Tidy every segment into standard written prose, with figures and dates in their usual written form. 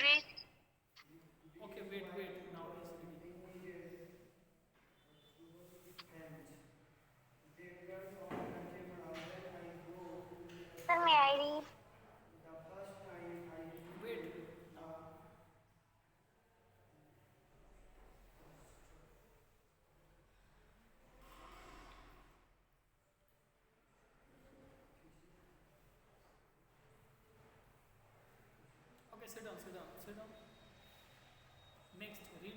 read? Okay, wait. Now he's reading. Sir, may I read? Wait. Now. Okay, sit down. Next, read. Sit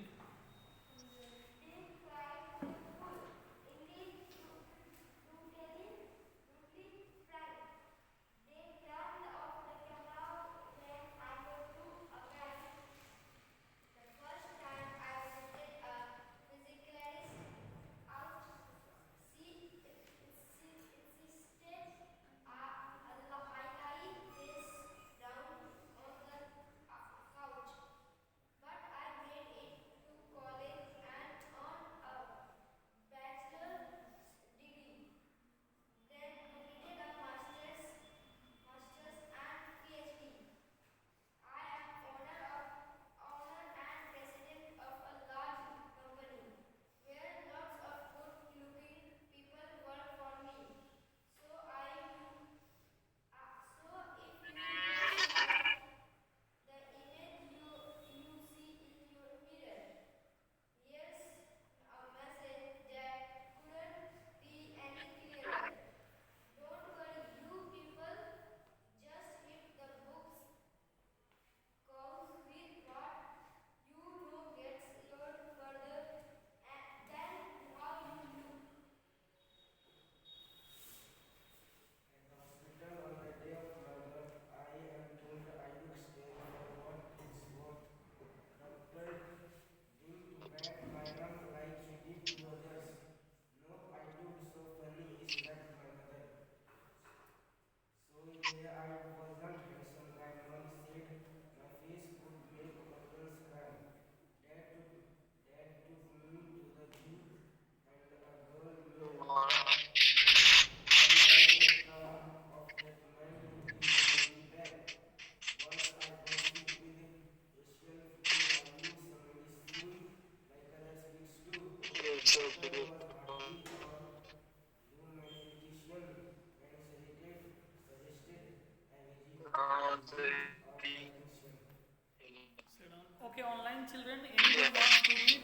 down. Okay, online children, anyone wants to read?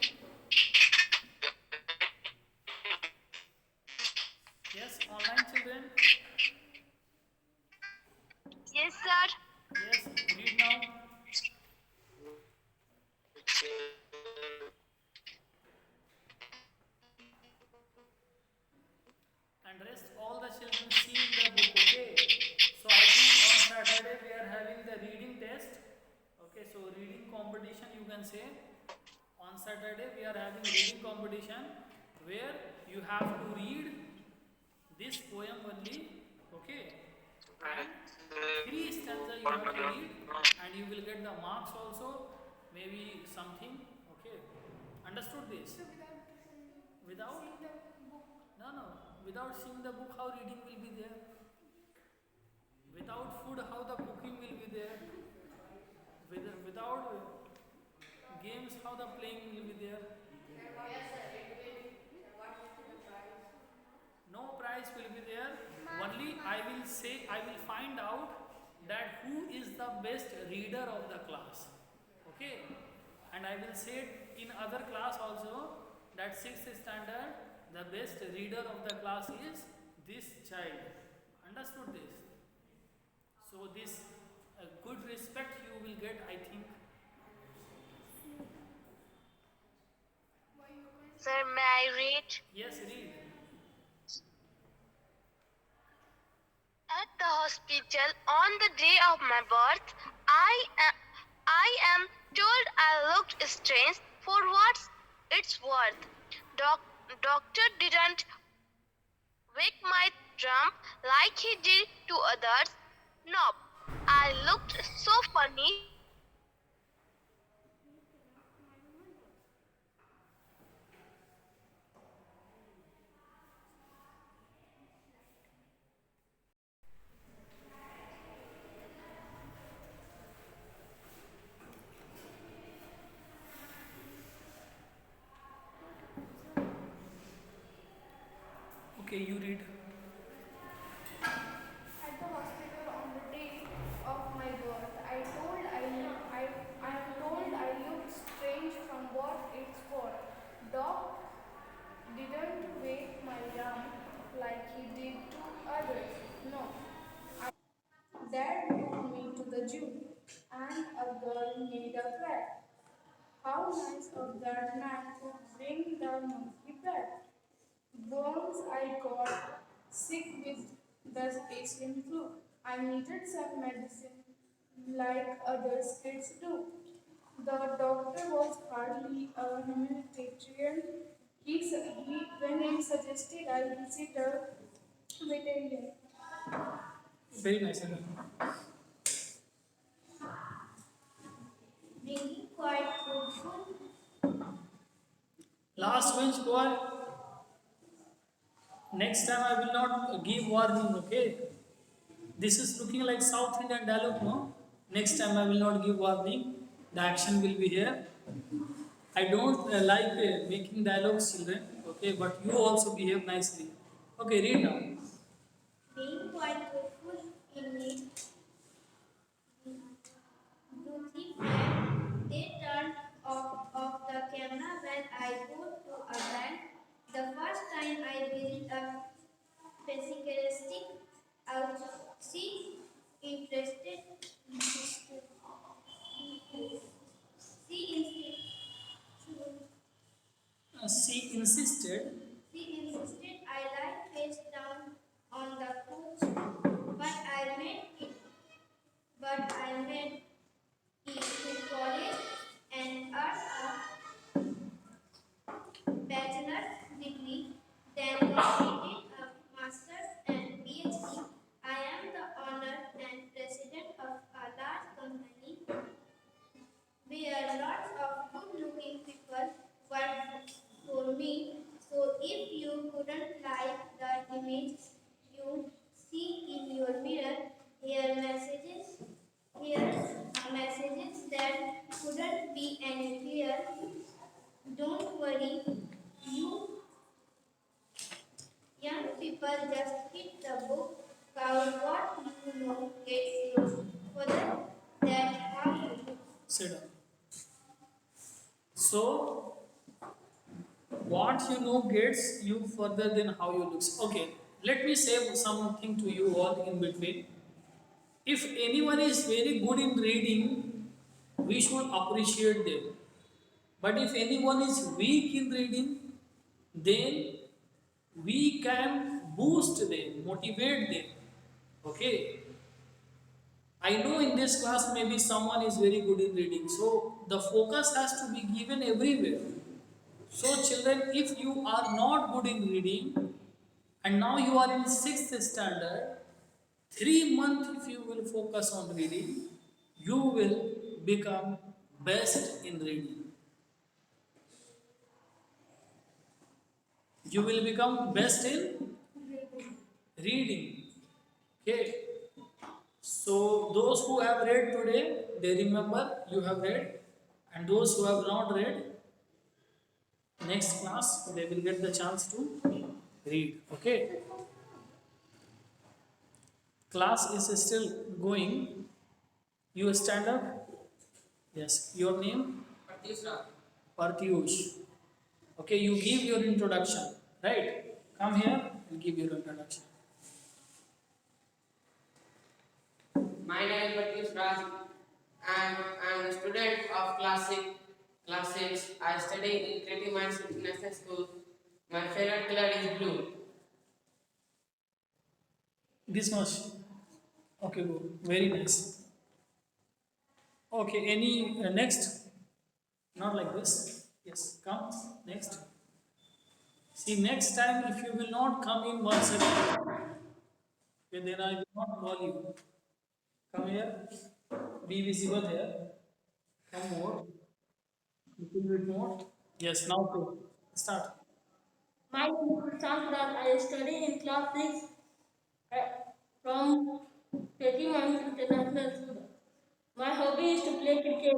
Yes, online children. Yes, sir. Yes, read now. And rest all the children see in the book, okay? So I think on Saturday we are having the reading test. Okay, so reading competition you can say. On Saturday we are having reading competition where you have to read this poem only, okay? And three stanza you have to read and you will get the marks also, maybe something, okay? Understood this? Without? No. Without seeing the book, how reading will be there? Without food, how the cooking will be there? Without games, how the playing will be there? No prize will be there. Only I will say, I will find out that who is the best reader of the class, okay? And I will say in other class also that 6th standard the best reader of the class is this child. Understood this? So this good respect you will get, I think. Sir, may I read? Yes, read. At the hospital on the day of my birth, I am told I looked strange for what it's worth. Doctor didn't wake my trump like he did to others. Nope. I looked so funny. Okay, you read. At the hospital on the day of my birth, I am told I look strange from what it's for. Doc didn't wake my arm like he did to others. No. Dad took me to the Jew, and a girl made a prayer. How nice of that man to bring the monkey back. Once I got sick with the Asian flu. I needed some medicine like other kids do. The doctor was hardly a humanitarian. When he suggested I visit a veterinarian. Very nice. Being quite hopeful. Last bench boy. Next time I will not give warning, okay? This is looking like South Indian dialogue, no? Next time I will not give warning. The action will be here. I don't like making dialogues, children, okay? But you also behave nicely. Okay, read now. Being quite hopeful in me, Lucy friend, they turned off the camera when I go to a bank. The first time I visit a physical out, she interested, she She insisted. insisted I lie face down on the couch, but I made it to college and earned a bachelor's degree, then completed a master's and PhD. I am the owner and president of a large company where lots of good-looking people work for me. So if you couldn't like the image you see in your mirror, here messages, here's a messages that couldn't be any clearer. Don't worry, you young people just hit the book called What You Know Gets You. For that how you look. Sit down. So, what you know gets you further than how you look. Okay, let me say something to you all in between. If anyone is very good in reading, we should appreciate them. But if anyone is weak in reading, then we can boost them, motivate them. Okay. I know in this class maybe someone is very good in reading, so the focus has to be given everywhere. So, children, if you are not good in reading and now you are in 6th standard, 3 months if you will focus on reading, you will become best in reading. You will become best in reading. Okay. So those who have read today, they remember you have read, and those who have not read, next class they will get the chance to read. Okay. Class is still going. You stand up. Yes. Your name? Partyush. Okay. You give your introduction. Right. Come here. You give your introduction. My name is Pratyush Raj. I am a student of class 6. I study in Creative Minds International School. My favorite color is blue. This much. Okay, good. Very nice. Okay, any next? Not like this. Yes, come. Next. See, next time if you will not come in once again, okay, then I will not call you. Come here. Be visible here. Come more. Little bit more. Yes, now go. Start. My name is Shankar. I study in class 6 from Petty Mines International School. My hobby is to play cricket.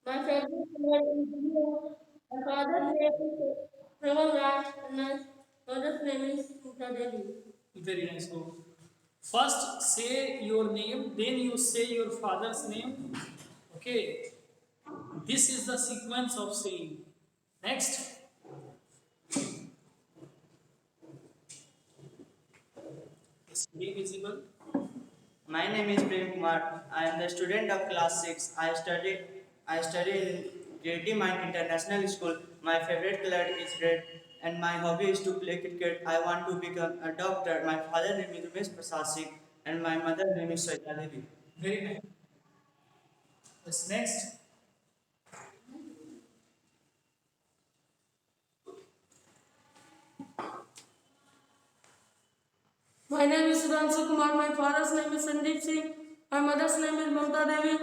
My favorite player is blue. My father name is Pravan Raj. Mother's name is Smita Devi. Very nice. So first say your name, then you say your father's name. Okay. This is the sequence of saying. Next. Is be visible. My name is Prem Kumar. I am the student of class 6. I study in JT Mind International School. My favorite color is red and my hobby is to play cricket. I want to become a doctor. My father name is Ramesh Prasad Singh and my mother name is Saita Devi. Very nice. Yes, next. My name is Sudhanshu Kumar. My father's name is Sandeep Singh. My mother's name is Mamta Devi.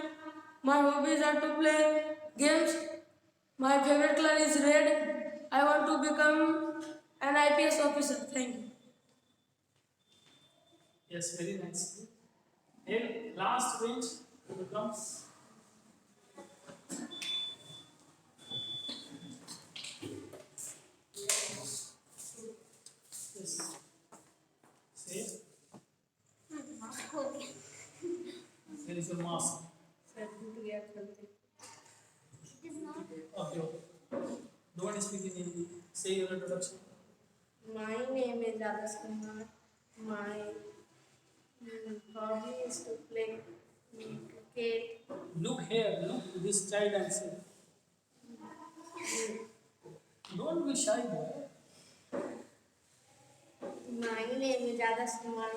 My hobbies are to play games. My favorite color is red. I want to become an IPS officer. Thank you. Yes, very nice. And last bench becomes yes. Say there is a mask. Okay. Don't speak in Hindi. Say your introduction. My name is Adarsh Kumar. My hobby is to play cricket. Look here, look this child and say. Don't be shy, boy. My name is Adarsh Kumar.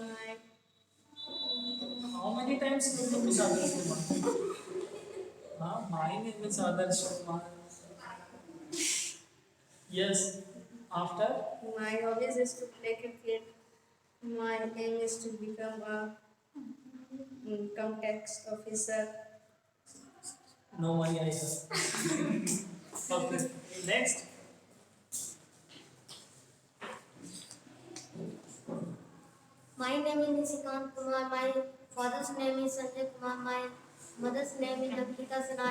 How many times you look is Adarsh Kumar? My name is Adarsh Kumar. Yes. After? My hobbies is to play cricket. My aim is to become a income tax officer. No money I have. Okay. Next. My name is Nishikant Kumar. My father's name is Sanjay Kumar. My mother's name is Namrita Sinha.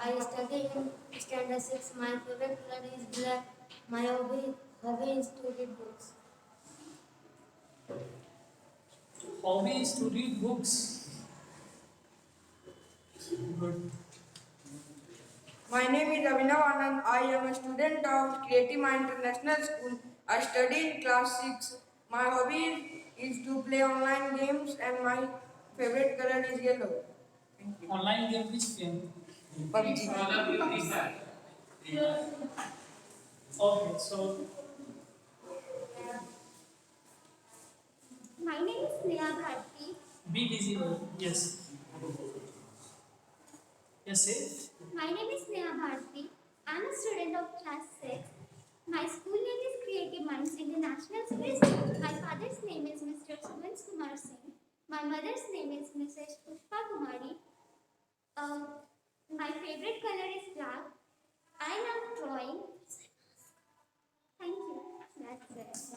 I study in standard 6. My favorite color is black. My hobby is to read books. Hobby is to read books. Good. My name is Abhinav Anand. I am a student of Creative Mind International School. I study in class 6. My hobby is to play online games and my favorite color is yellow. Thank you. Online game, which game? PUBG. Okay, so My name is Neha Bharti. be visible. Yes. Yes, say. My name is Neha Bharti. I'm a student of class 6. My school name is Creative Minds International School. My father's name is Mr. Sumant Kumar Singh. My mother's name is Mrs. Pushpa Kumari. My favorite color is black. I love drawing. Thank you. That's it.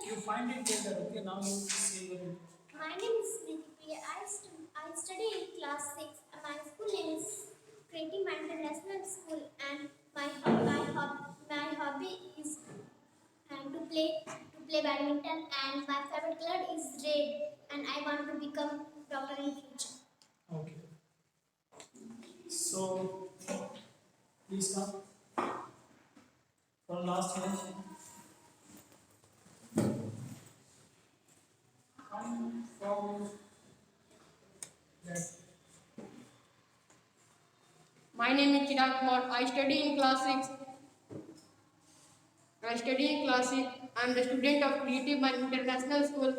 You find it later. Okay, now you say your. My name is Nidhi. I study in class 6. My school name is Creative Mind International School, and my hobby is to play badminton, and my favorite color is red, and I want to become doctor in future. Okay. So, please come. For last one. Come from that. My name is Chirag Kumar. I study in class 6. I am the student of Creative Mind International School.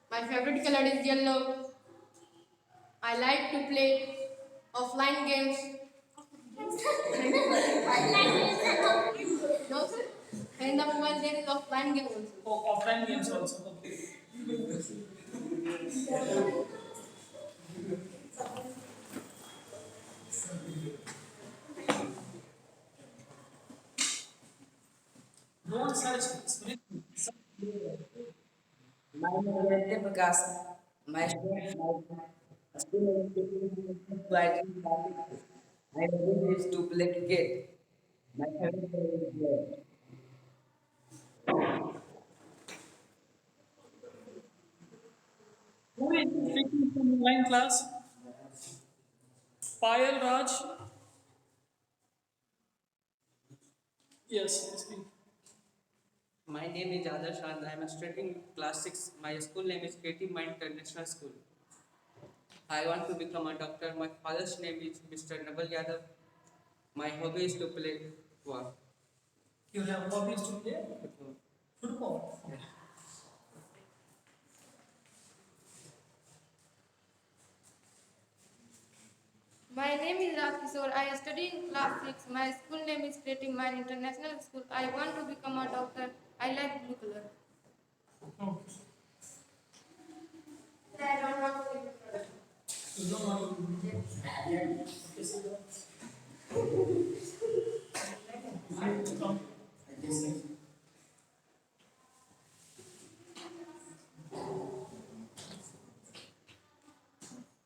My favorite color is yellow. I like to play offline games. No, sir. In the mobile there is offline game also. Oh, offline games also. Okay. Don't search. I'm Aditya Prakash. My school is slightly topic. My hobby is to play cricket. My favorite player is Dhoni. Who is speaking from online class? Payal Raj. Yes, speak. My name is Adarsh and I am studying class 6. My school name is Creative Mind International School. I want to become a doctor. My father's name is Mr. Nabal Yadav. My hobby is to play football. You have hobbies to play football. Okay. My name is Raj Kishore. I study in class 6. My school name is Creative Mind International School. I want to become a doctor. I like blue color. Okay. I don't want to be a doctor. You don't want to do it. Okay, so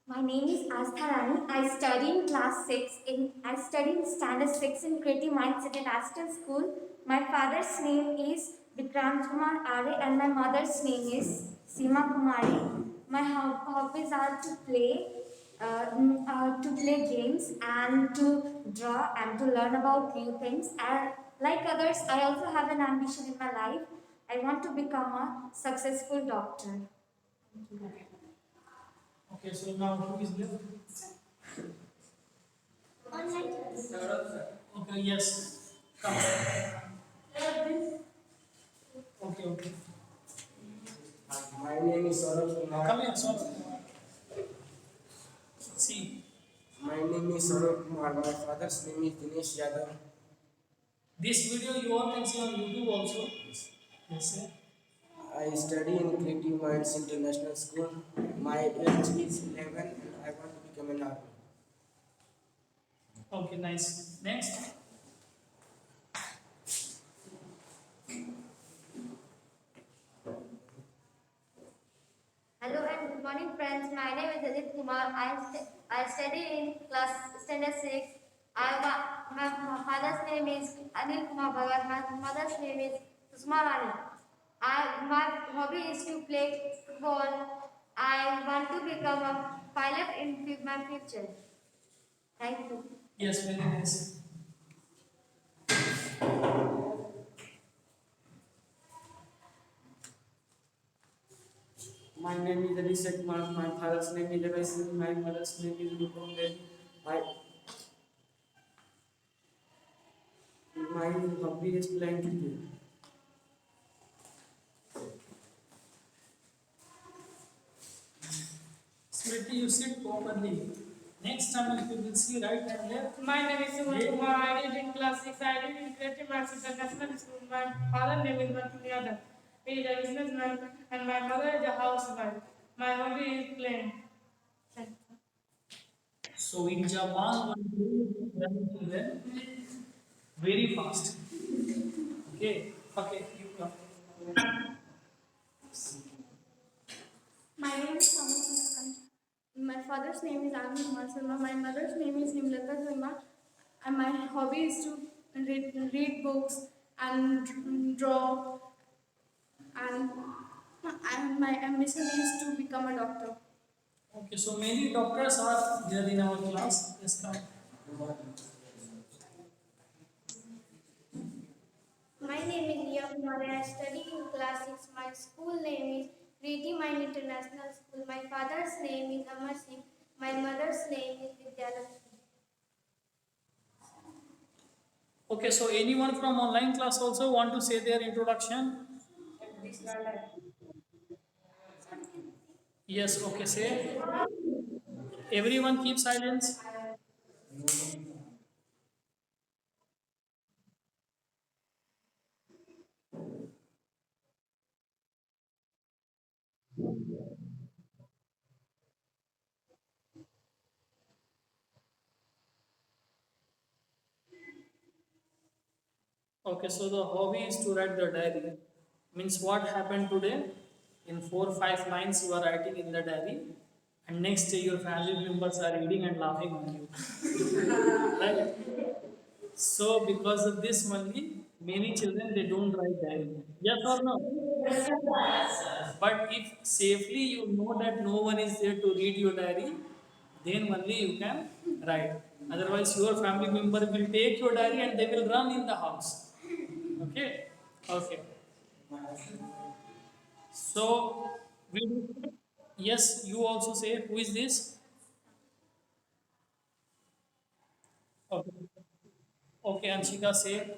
My name is Astha Rani. I study in class 6 I study in standard 6 in Creative Minds International School. My father's name is Vikrant Kumar Are and my mother's name is Seema Kumari. My hobbies are to play games and to draw and to learn about new things. And like others, I also have an ambition in my life. I want to become a successful doctor. okay, so now who is left? Online. Okay, yes. Come. Okay, okay. My name is Saurabh Kumar. Come here, son. See, My name is Saurabh Kumar. My father's name is Dinesh Yadav. this video you all can see on YouTube also. Yes, sir. I study in Creative Minds International School. My age is 11 and I want to become an army. Okay, nice. Next. Hello and good morning, friends. My name is Ajit Kumar. I study in class standard 6. My father's name is Anil Kumar Bhagat. My mother's name is Susma Rani. My hobby is to play football. I want to become a pilot in my future. Thank you. Yes, very nice. My name is Abhishek Kumar. My father's name is Abhishek. My mother's name is Rupam Devi. My hobby is playing cricket. Smriti, you sit properly. Next time if you will see right and left. My name is Suman Kumar. I read in class 6. I read in Creative Minds International School. My father name is Martin Yadav. He is a businessman and my mother is a housewife. My hobby is playing. So in Japan, one day very fast. Okay, okay, you come. My name is Saman. My father's name is Agni Kumar Sharma. My mother's name is Himlata Sharma. And my hobby is to read books and draw. And my ambition is to become a doctor. Okay, so many doctors are there in our class. Yes, come. My name is Nia Kumari. I study in class 6. My school name is Creative Mind International School. My father's name is Amar Singh. My mother's name is Vidyalakshmi. Okay, so anyone from online class also want to say their introduction? Yes, okay, say. Everyone keep silence. Okay, so the hobby is to write the diary. Means what happened today? In 4 5 lines you are writing in the diary, and next day your family members are reading and laughing on you. Right? So because of this only, many children they don't write diary. Yes or no? But if safely you know that no one is there to read your diary, then only you can write. Otherwise, your family member will take your diary and they will run in the house. Okay? Okay. So, yes, you also say, who is this? Okay. Okay, Anshika, say.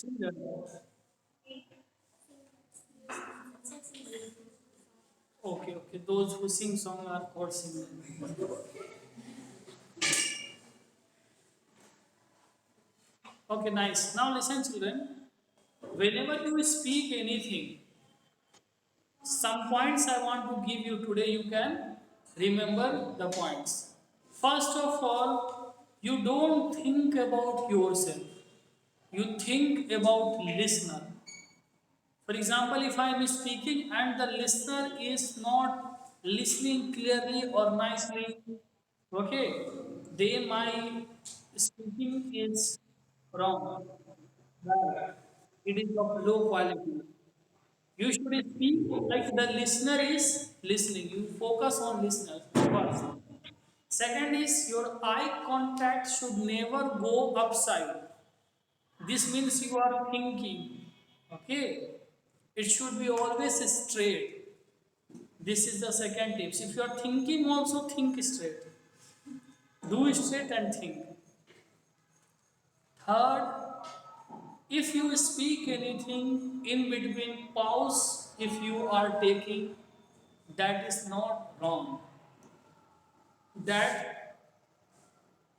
Singer. Okay, okay. Those who sing song are called singers. Okay, nice. Now listen, children. Whenever you speak anything, some points I want to give you today, you can remember the points. First of all, you don't think about yourself. You think about listener. For example, if I am speaking and the listener is not listening clearly or nicely, okay, then my speaking is wrong. Right. It is of low quality. You should speak like the listener is listening. You focus on listener first. Second is your eye contact should never go upside. This means you are thinking. Okay. It should be always straight. This is the second tips. If you are thinking, also think straight. Do straight and think. Third, if you speak anything in between, pause if you are taking, that is not wrong. That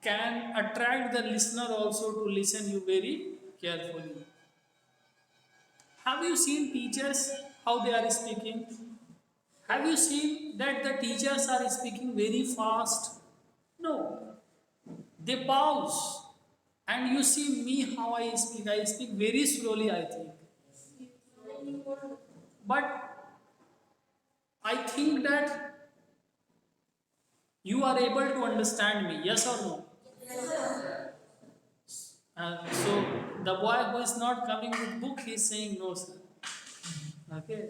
can attract the listener also to listen you very carefully. Have you seen teachers how they are speaking? Have you seen that the teachers are speaking very fast? No. They pause. And you see me how I speak. I speak very slowly, I think. But I think that you are able to understand me. Yes or no? So the boy who is not coming with book, he is saying no, sir. Okay.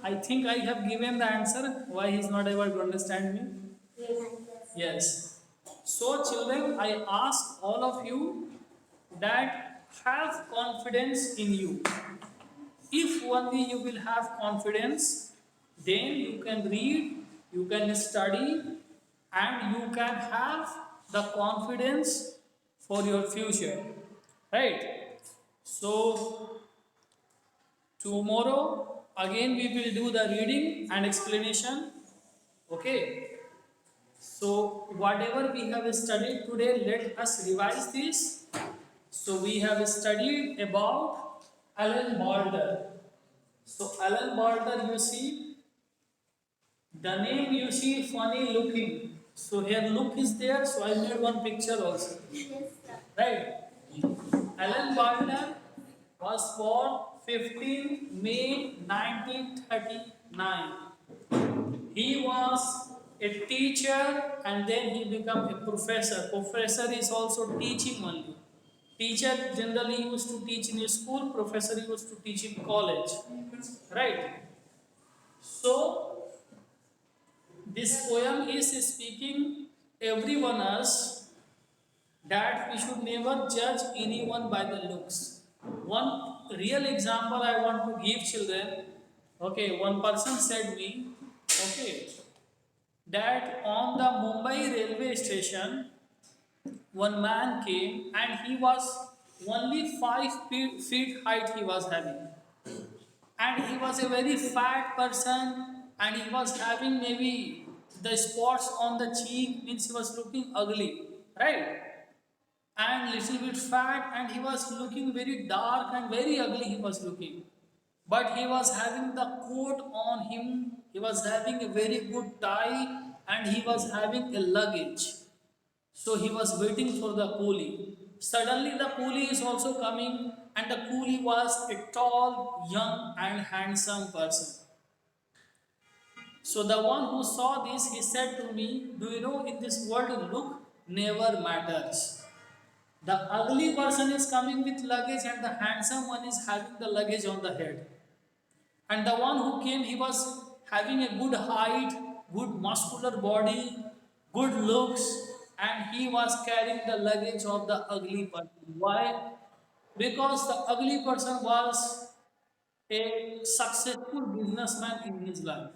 I think I have given the answer why he is not able to understand me. Yes. So children, I ask all of you that have confidence in you. If only you will have confidence, then you can read, you can study, and you can have the confidence for your future. Right? So, tomorrow again we will do the reading and explanation. Okay? So, whatever we have studied today, let us revise this. So, we have studied about Alan Balder. So, Alan Balder, you see, the name you see funny looking. So, here look is there, so I made one picture also. Right? Alan Balder was born 15 May 1939. He was a teacher and then he became a professor. Professor is also teaching only. Teacher generally used to teach in a school, professor used to teach in college. Right? So, this poem is speaking everyone us that we should never judge anyone by the looks. One real example I want to give children. Okay, one person said me, okay, that on the Mumbai railway station, one man came and he was only 5 feet height he was having. And he was a very fat person and he was having maybe the spots on the cheek means he was looking ugly, right? And little bit fat, and he was looking very dark and very ugly he was looking. But he was having the coat on him, he was having a very good tie, and he was having a luggage. So he was waiting for the coolie. Suddenly the coolie is also coming, and the coolie was a tall, young and handsome person. So the one who saw this, he said to me, do you know, in this world, look never matters. The ugly person is coming with luggage, and the handsome one is having the luggage on the head. And the one who came, he was having a good height, good muscular body, good looks, and he was carrying the luggage of the ugly person. Why? Because the ugly person was a successful businessman in his life.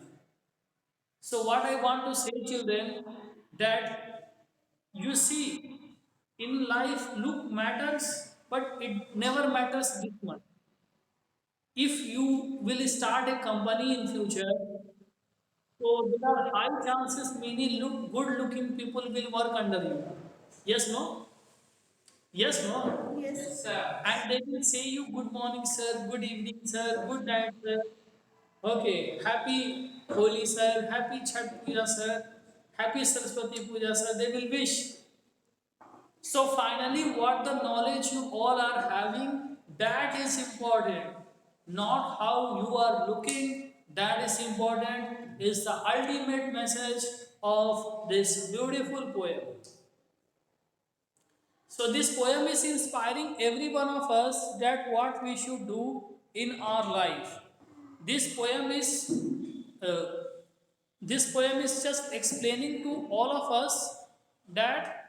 So what I want to say, children, that you see, in life, look matters, but it never matters this much. If you will start a company in future, so there are high chances many good looking people will work under you. Yes, no? Yes, no? Yes. Sir. And they will say you good morning, sir, good evening, sir, good night, sir. Okay, happy Holi, sir, happy Chhat Puja, sir, happy Saraswati Puja, sir. They will wish. So finally, what the knowledge you all are having, that is important. Not how you are looking, that is important, is the ultimate message of this beautiful poem. So this poem is inspiring every one of us that what we should do in our life. This poem is uh, this poem is just explaining to all of us that